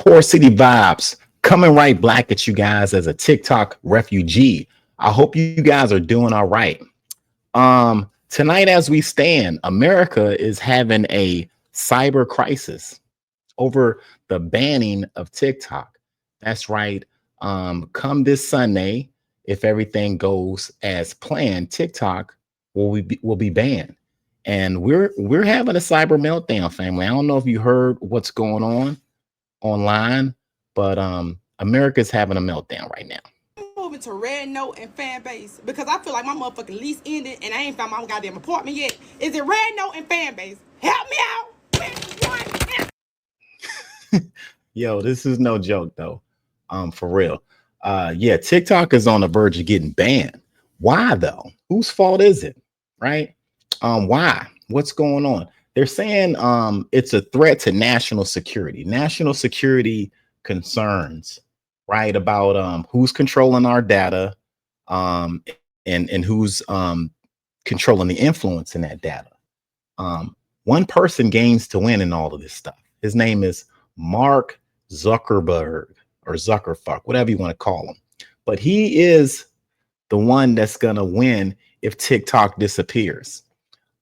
Poor City Vibes coming right back at you guys as a TikTok refugee. I hope you guys are doing all right. Tonight, as we stand, America is having a cyber crisis over the banning of TikTok. That's right. Come this Sunday, if everything goes as planned, TikTok will be banned. And we're having a cyber meltdown, family. I don't know if you heard what's going on online, but America's having a meltdown right now. Moving to RedNote and Fanbase because I feel like my motherfucking lease ended and I ain't found my goddamn apartment yet. Is it RedNote and Fanbase? Help me out. Yo, this is no joke though. For real. Yeah, TikTok is on the verge of getting banned. Why though? Whose fault is it? Right? Why? What's going on? They're saying it's a threat to national security concerns, right? About who's controlling our data, and who's controlling the influence in that data. One person gains to win in all of this stuff. His name is Mark Zuckerberg, or Zuckerfuck, whatever you want to call him. But he is the one that's gonna win if TikTok disappears.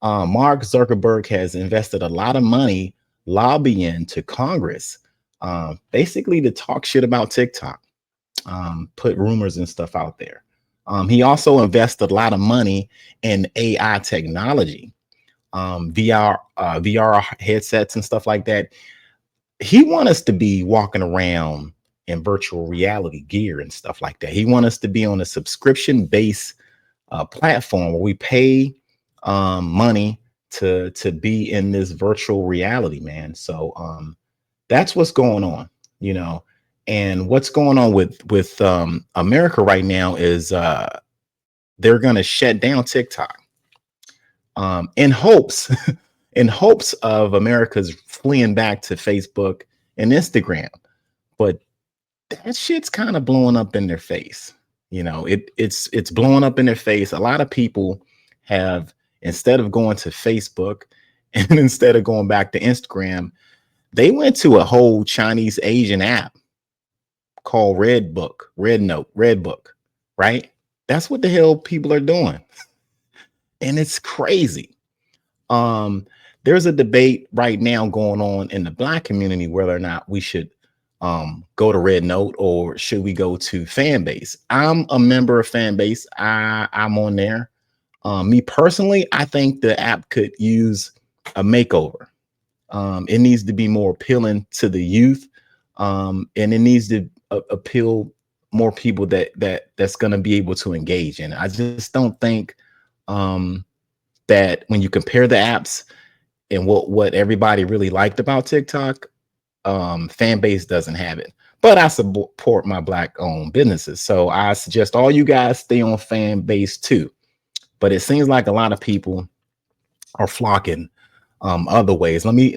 Mark Zuckerberg has invested a lot of money lobbying to Congress, basically to talk shit about TikTok, put rumors and stuff out there. He also invested a lot of money in AI technology, VR headsets and stuff like that. He wants us to be walking around in virtual reality gear and stuff like that. He wants us to be on a subscription-based platform where we pay money to be in this virtual reality, man. So that's what's going on, you know. And what's going on with America right now is they're going to shut down TikTok in hopes in hopes of America's fleeing back to Facebook and Instagram. But that shit's kind of blowing up in their face. You know, it's blowing up in their face. A lot of people have, instead of going to Facebook and instead of going back to Instagram, they went to a whole Chinese Asian app called Redbook, right? That's what the hell people are doing. And it's crazy. There's a debate right now going on in the Black community whether or not we should go to RedNote or should we go to Fanbase. I'm a member of Fanbase. I'm on there. Me personally, I think the app could use a makeover. It needs to be more appealing to the youth, and it needs to appeal more people that's going to be able to engage in it. I just don't think that when you compare the apps and what everybody really liked about TikTok, Fanbase doesn't have it. But I support my Black-owned businesses, so I suggest all you guys stay on Fanbase too. But it seems like a lot of people are flocking other ways. Let me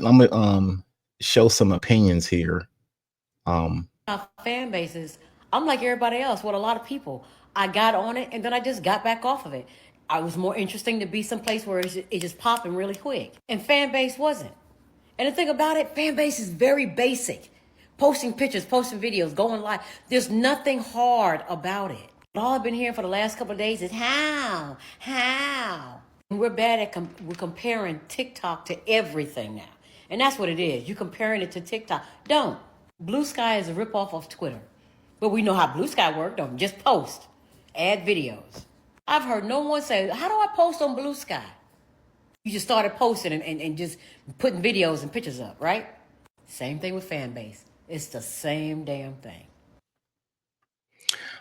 show some opinions here. Fan bases, I'm like everybody else with a lot of people. I got on it and then I just got back off of it. I was more interesting to be someplace where it just popping really quick. And Fanbase wasn't. And the thing about it, Fanbase is very basic. Posting pictures, posting videos, going live. There's nothing hard about it. All I've been hearing for the last couple of days is how. We're bad at we're comparing TikTok to everything now. And that's what it is. You're comparing it to TikTok. Don't. Blue Sky is a ripoff of Twitter. But we know how Blue Sky works. Don't just post. Add videos. I've heard no one say, how do I post on Blue Sky? You just started posting and just putting videos and pictures up, right? Same thing with Fanbase. It's the same damn thing.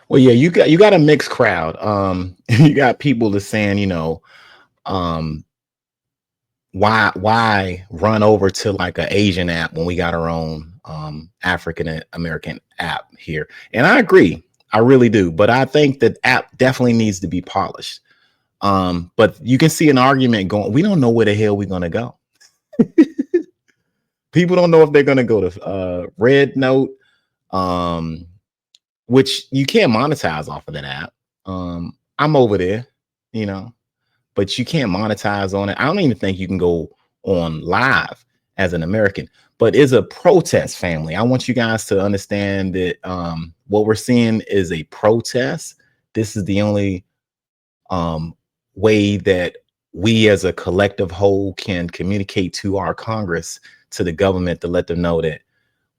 Well, yeah, you got a mixed crowd. You got people that's saying, you know, why run over to like an Asian app when we got our own African American app here? And I agree, I really do. But I think that app definitely needs to be polished. But you can see an argument going. We don't know where the hell we're gonna go. People don't know if they're gonna go to RedNote, which you can't monetize off of that app. I'm over there, you know, but you can't monetize on it. I don't even think you can go on live as an American, but is a protest, family. I want you guys to understand that what we're seeing is a protest. This is the only way that we as a collective whole can communicate to our Congress, to the government, to let them know that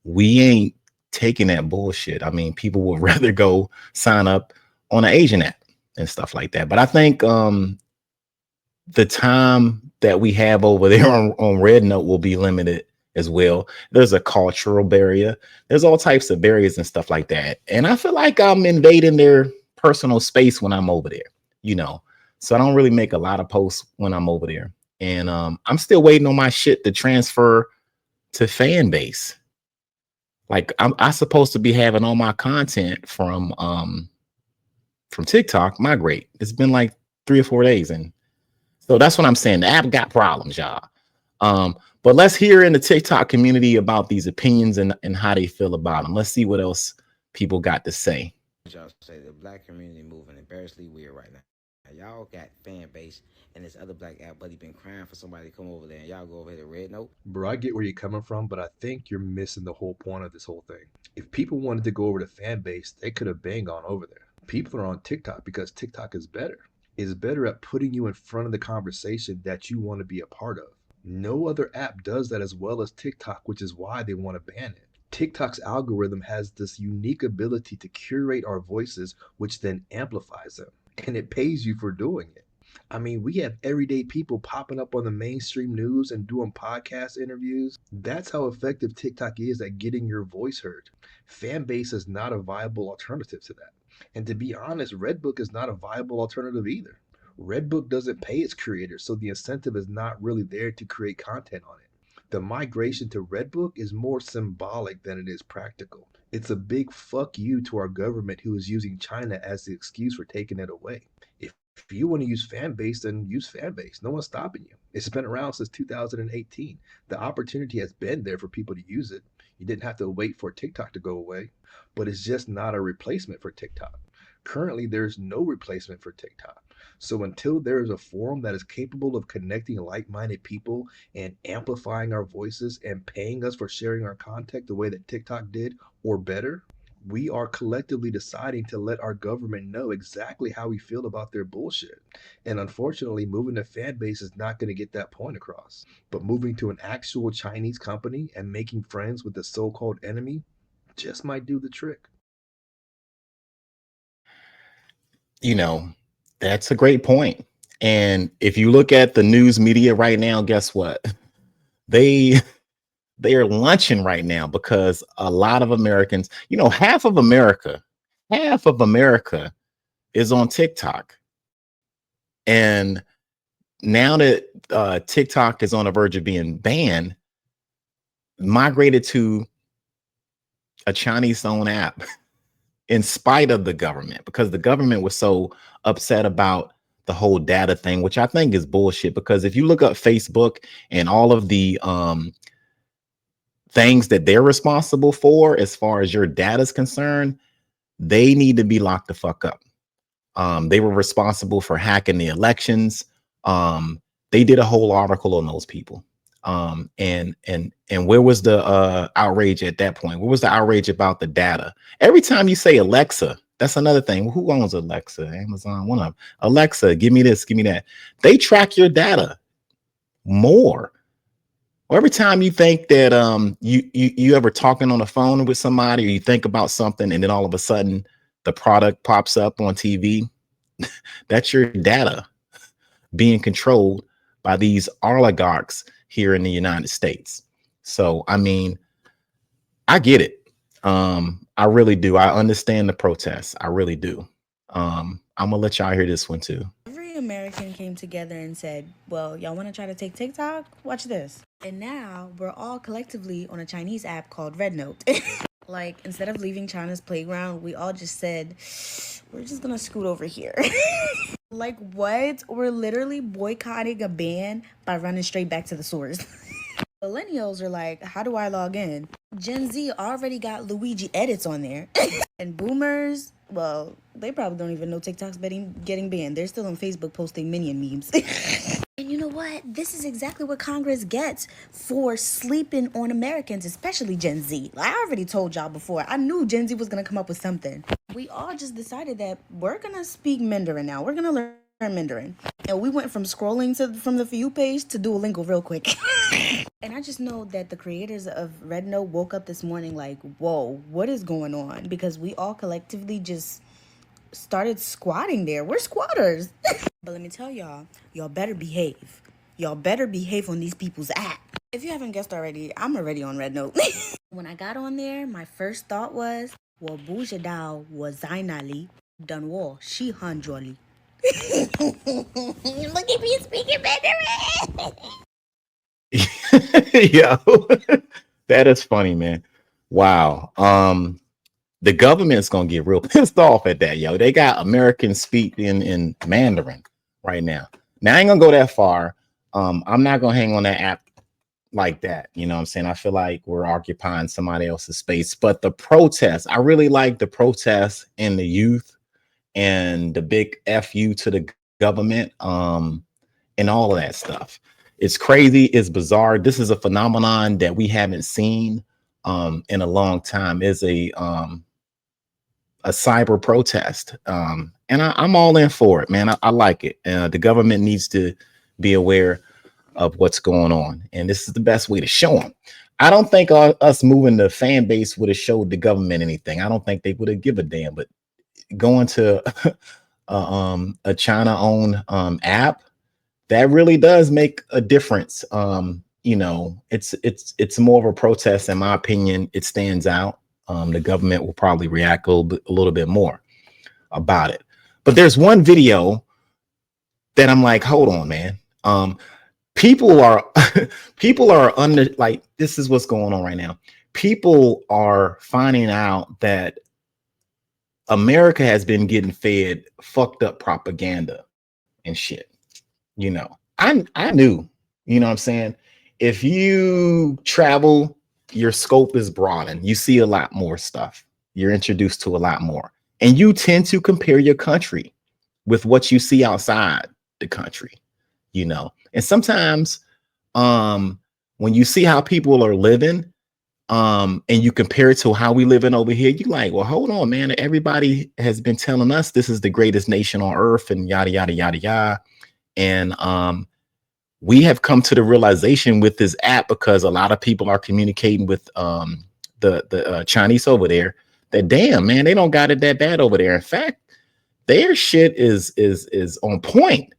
we ain't taking that bullshit. I mean, people would rather go sign up on an Asian app and stuff like that. But I think the time that we have over there on RedNote will be limited as well. There's a cultural barrier. There's all types of barriers and stuff like that. And I feel like I'm invading their personal space when I'm over there, you know. So I don't really make a lot of posts when I'm over there. And I'm still waiting on my shit to transfer to Fanbase. Like I'm supposed to be having all my content from TikTok migrate. It's been like 3 or 4 days, and so that's what I'm saying. The app got problems, y'all. But let's hear in the TikTok community about these opinions and how they feel about them. Let's see what else people got to say. Y'all say the black community moving embarrassingly weird right now. Y'all got Fanbase and this other black app buddy been crying for somebody to come over there, and y'all go over here to RedNote. Bro, I get where you're coming from, but I think you're missing the whole point of this whole thing. If people wanted to go over to Fanbase, they could have been gone over there. People are on TikTok because TikTok is better. It's better at putting you in front of the conversation that you want to be a part of. No other app does that as well as TikTok, which is why they want to ban it. TikTok's algorithm has this unique ability to curate our voices, which then amplifies them. And it pays you for doing it. I mean, we have everyday people popping up on the mainstream news and doing podcast interviews. That's how effective TikTok is at getting your voice heard. Fanbase is not a viable alternative to that. And to be honest, Redbook is not a viable alternative either. Redbook doesn't pay its creators, so the incentive is not really there to create content on it. The migration to Redbook is more symbolic than it is practical. It's a big fuck you to our government who is using China as the excuse for taking it away. If you want to use Fanbase, then use Fanbase. No one's stopping you. It's been around since 2018. The opportunity has been there for people to use it. You didn't have to wait for TikTok to go away, but it's just not a replacement for TikTok. Currently, there's no replacement for TikTok. So until there is a forum that is capable of connecting like-minded people and amplifying our voices and paying us for sharing our content the way that TikTok did or better, we are collectively deciding to let our government know exactly how we feel about their bullshit. And unfortunately, moving to Fanbase is not going to get that point across. But moving to an actual Chinese company and making friends with the so-called enemy just might do the trick. You know, that's a great point. And if you look at the news media right now, guess what? They are lunching right now because a lot of Americans, you know, half of America is on TikTok. And now that TikTok is on the verge of being banned, migrated to a Chinese-owned app in spite of the government, because the government was so upset about the whole data thing, which I think is bullshit. Because if you look up Facebook and all of the things that they're responsible for as far as your data is concerned, they need to be locked the fuck up. They were responsible for hacking the elections. They did a whole article on those people. And where was the outrage at that point? Where was the outrage about the data? Every time you say Alexa, that's another thing. Who owns Alexa? Amazon, one of them. Alexa, give me this, give me that. They track your data more. Or every time you think that you ever talking on the phone with somebody, or you think about something, and then all of a sudden the product pops up on TV, that's your data being controlled by these oligarchs here in the United States. So, I mean, I get it. I really do. I understand the protests. I really do. I'm gonna let y'all hear this one too. Every American came together and said, well, y'all want to try to take TikTok? Watch this. And now we're all collectively on a Chinese app called RedNote. Like, instead of leaving China's playground, we all just said, we're just gonna scoot over here. Like, what? We're literally boycotting a ban by running straight back to the source. Millennials are like, how do I log in? Gen Z already got Luigi edits on there. And boomers, well, they probably don't even know TikTok's getting banned. They're still on Facebook posting minion memes. And you know what? This is exactly what Congress gets for sleeping on Americans, especially Gen Z. Like, I already told y'all before, I knew Gen Z was gonna come up with something. We all just decided that we're gonna speak Mandarin now. We're gonna learn Mandarin. And we went from scrolling from the For You page to Duolingo real quick. And I just know that the creators of RedNote woke up this morning like, whoa, what is going on? Because we all collectively just started squatting there. We're squatters. But let me tell y'all, y'all better behave. Y'all better behave on these people's app. If you haven't guessed already, I'm already on RedNote. When I got on there, my first thought was, well, Bujadao was Zainali, Dunwo, she Hanjoli. Look at me speaking Mandarin. Yo, that is funny, man. Wow. The government's gonna get real pissed off at that, yo. They got Americans speaking in Mandarin right now. Now I ain't gonna go that far. I'm not gonna hang on that app like that. You know what I'm saying? I feel like we're occupying somebody else's space. But the protests, I really like the protests and the youth and the big FU to the government, and all of that stuff. It's crazy, it's bizarre. This is a phenomenon that we haven't seen in a long time. Is a cyber protest. And I'm all in for it, man. I like it. The government needs to be aware of what's going on. And this is the best way to show them. I don't think us moving the fan base would have showed the government anything. I don't think they would have give a damn. But going to a China-owned app, that really does make a difference. You know, it's more of a protest, in my opinion. It stands out. The government will probably react a little bit more about it. But there's one video that I'm like, hold on, man. People are under, like, this is what's going on right now. People are finding out that America has been getting fed fucked up propaganda and shit. You know, I knew, you know what I'm saying? If you travel, your scope is broadened. You see a lot more stuff. You're introduced to a lot more. And you tend to compare your country with what you see outside the country, you know. And sometimes when you see how people are living, and you compare it to how we living over here, you like, well, hold on, man. Everybody has been telling us this is the greatest nation on earth and yada, yada, yada, yada. And we have come to the realization with this app, because a lot of people are communicating with the Chinese over there, that damn, man, they don't got it that bad over there. In fact, their shit is on point,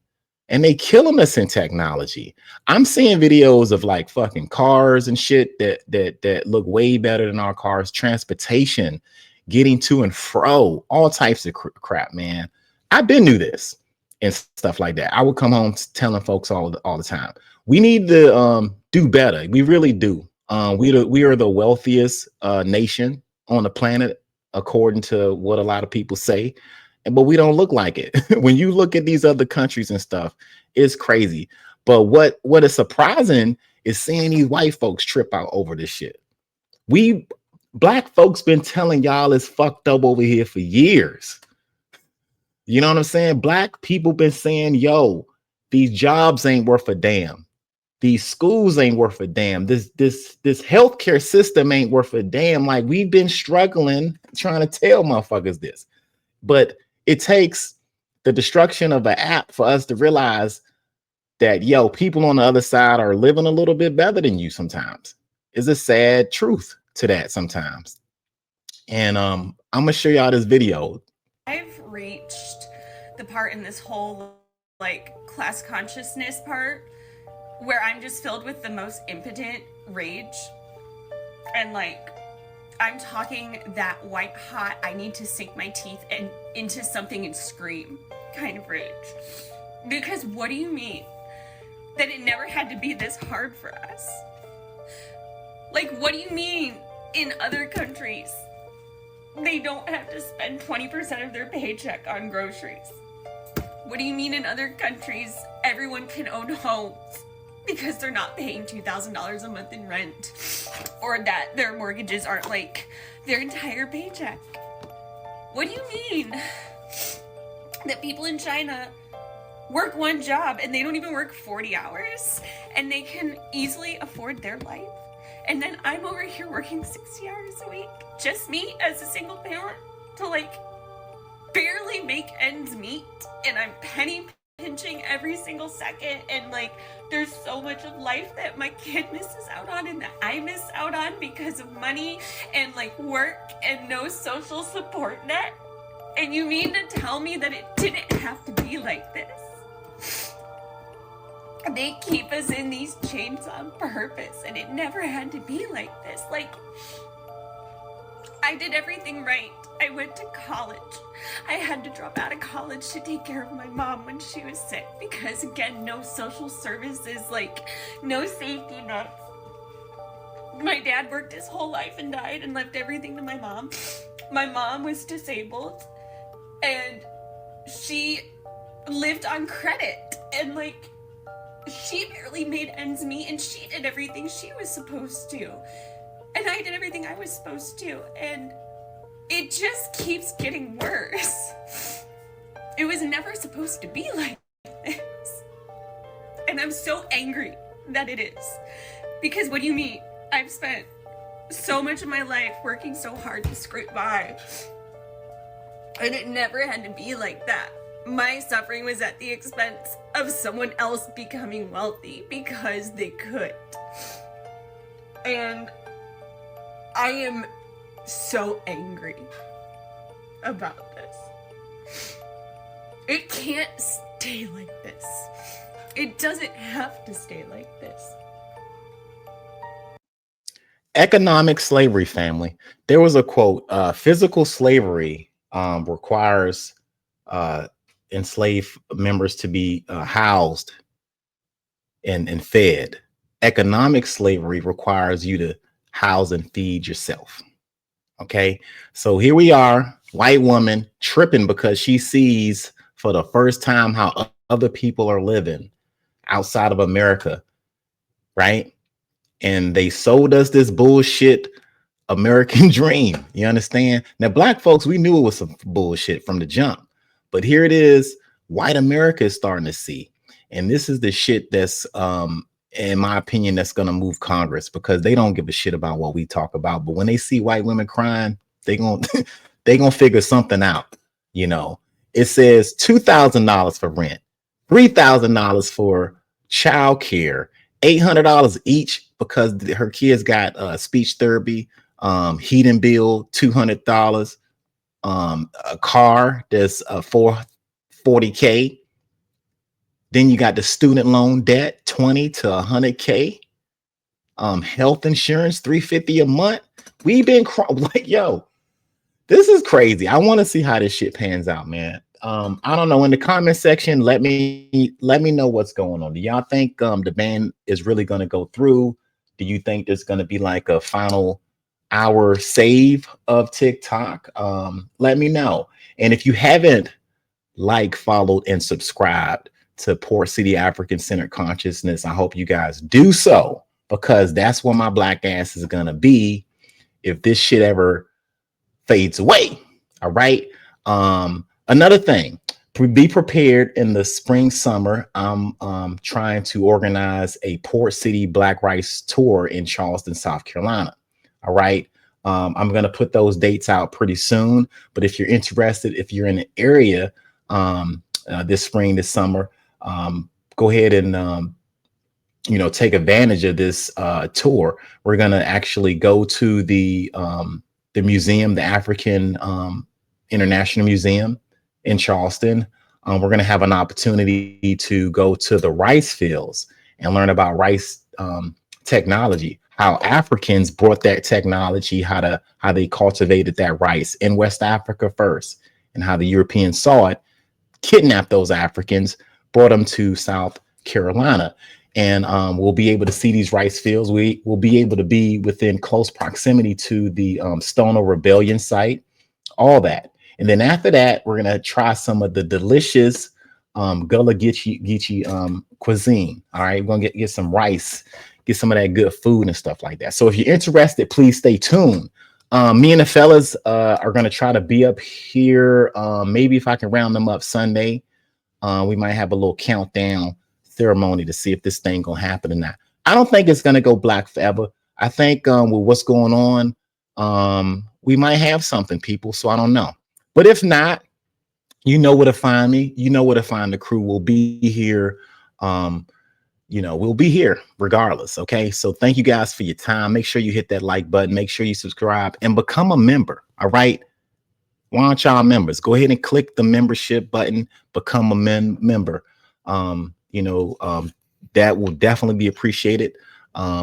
and they killing us in technology. I'm seeing videos of like fucking cars and shit that look way better than our cars. Transportation, getting to and fro, all types of crap, man. I've been through this and stuff like that. I would come home telling folks all the time, we need to do better. We really do. We are the wealthiest nation on the planet, according to what a lot of people say, but we don't look like it. When you look at these other countries and stuff, it's crazy. But what is surprising is seeing these white folks trip out over this shit. We black folks been telling y'all it's fucked up over here for years. You know what I'm saying? Black people been saying, yo, these jobs ain't worth a damn. These schools ain't worth a damn. This healthcare system ain't worth a damn. Like, we've been struggling trying to tell motherfuckers this. But it takes the destruction of an app for us to realize that, yo, people on the other side are living a little bit better than you sometimes. It's a sad truth to that sometimes. And I'm gonna show y'all this video. I've reached the part in this whole like class consciousness part where I'm just filled with the most impotent rage, and like I'm talking that white hot, I need to sink my teeth and into something and scream kind of rage. Because what do you mean that it never had to be this hard for us? Like, what do you mean in other countries they don't have to spend 20% of their paycheck on groceries? What do you mean in other countries everyone can own homes because they're not paying $2,000 a month in rent, or that their mortgages aren't like their entire paycheck? What do you mean that people in China work one job and they don't even work 40 hours and they can easily afford their life. And then I'm over here working 60 hours a week, just me as a single parent, to like barely make ends meet. And I'm penny pinching every single second. And like, there's so much of life that my kid misses out on and that I miss out on because of money and like work and no social support net. And you mean to tell me that it didn't have to be like this? They keep us in these chains on purpose, and it never had to be like this. Like, I did everything right. I went to college. I had to drop out of college to take care of my mom when she was sick because, again, no social services, like, no safety nets. My dad worked his whole life and died and left everything to my mom. My mom was disabled, and she lived on credit, and, like, she barely made ends meet, and she did everything she was supposed to. And I did everything I was supposed to. And it just keeps getting worse. It was never supposed to be like this. And I'm so angry that it is. Because what do you mean? I've spent so much of my life working so hard to scrape by. And it never had to be like that. My suffering was at the expense of someone else becoming wealthy because they could. And I am so angry about this. It can't stay like this. It doesn't have to stay like this. Economic slavery, family. There was a quote, physical slavery requires enslaved members to be housed and fed. Economic slavery requires you to house and feed yourself. Okay, so here we are, white woman tripping because she sees for the first time how other people are living outside of America, right? And they sold us this bullshit American dream. You understand? Now, black folks, we knew it was some bullshit from the jump. But here it is, white America is starting to see. And this is the shit that's, in my opinion, that's going to move Congress, because they don't give a shit about what we talk about. But when they see white women crying, they gonna figure something out. You know, it says $2,000 for rent, $3,000 for child care, $800 each because her kids got speech therapy, heating bill, $200. A car that's $40K. Then you got the student loan debt, 20 to 100K. Health insurance, $350 a month. We've been like, yo, this is crazy. I want to see how this shit pans out, man. I don't know. In the comment section, let me know what's going on. Do y'all think the ban is really going to go through? Do you think there's going to be like a final hour save of TikTok? Let me know. And if you haven't followed and subscribed to Port City African Centered Consciousness, I hope you guys do so, because that's where my black ass is gonna be if this shit ever fades away. All right. Another thing, be prepared in the spring, summer. I'm trying to organize a Port City Black Rice tour in Charleston, South Carolina. All right. I'm going to put those dates out pretty soon. But if you're interested, if you're in the area this spring, this summer, go ahead and, take advantage of this tour. We're going to actually go to the museum, the African International Museum in Charleston. We're going to have an opportunity to go to the rice fields and learn about rice technology, how Africans brought that technology, how they cultivated that rice in West Africa first, and how the Europeans saw it, kidnapped those Africans, brought them to South Carolina. And we'll be able to see these rice fields. We will be able to be within close proximity to the Stono Rebellion site, all that. And then after that, we're going to try some of the delicious Gullah Geechee cuisine. All right, we're going to get some rice, get some of that good food and stuff like that. So if you're interested, please stay tuned. Me and the fellas are going to try to be up here. Maybe if I can round them up Sunday, We might have a little countdown ceremony to see if this thing gonna happen or not. I don't think it's gonna go black forever. I think with what's going on, we might have something, people. So I don't know. But if not, you know where to find me. You know where to find the crew. We'll be here. We'll be here regardless. Okay. So thank you guys for your time. Make sure you hit that like button. Make sure you subscribe and become a member. All right. Why aren't y'all members? Go ahead and click the membership button, become a member. That will definitely be appreciated.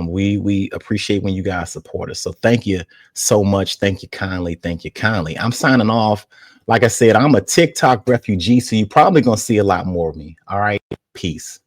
We appreciate when you guys support us. So thank you so much. Thank you kindly. Thank you kindly. I'm signing off. Like I said, I'm a TikTok refugee, so you're probably going to see a lot more of me. All right. Peace.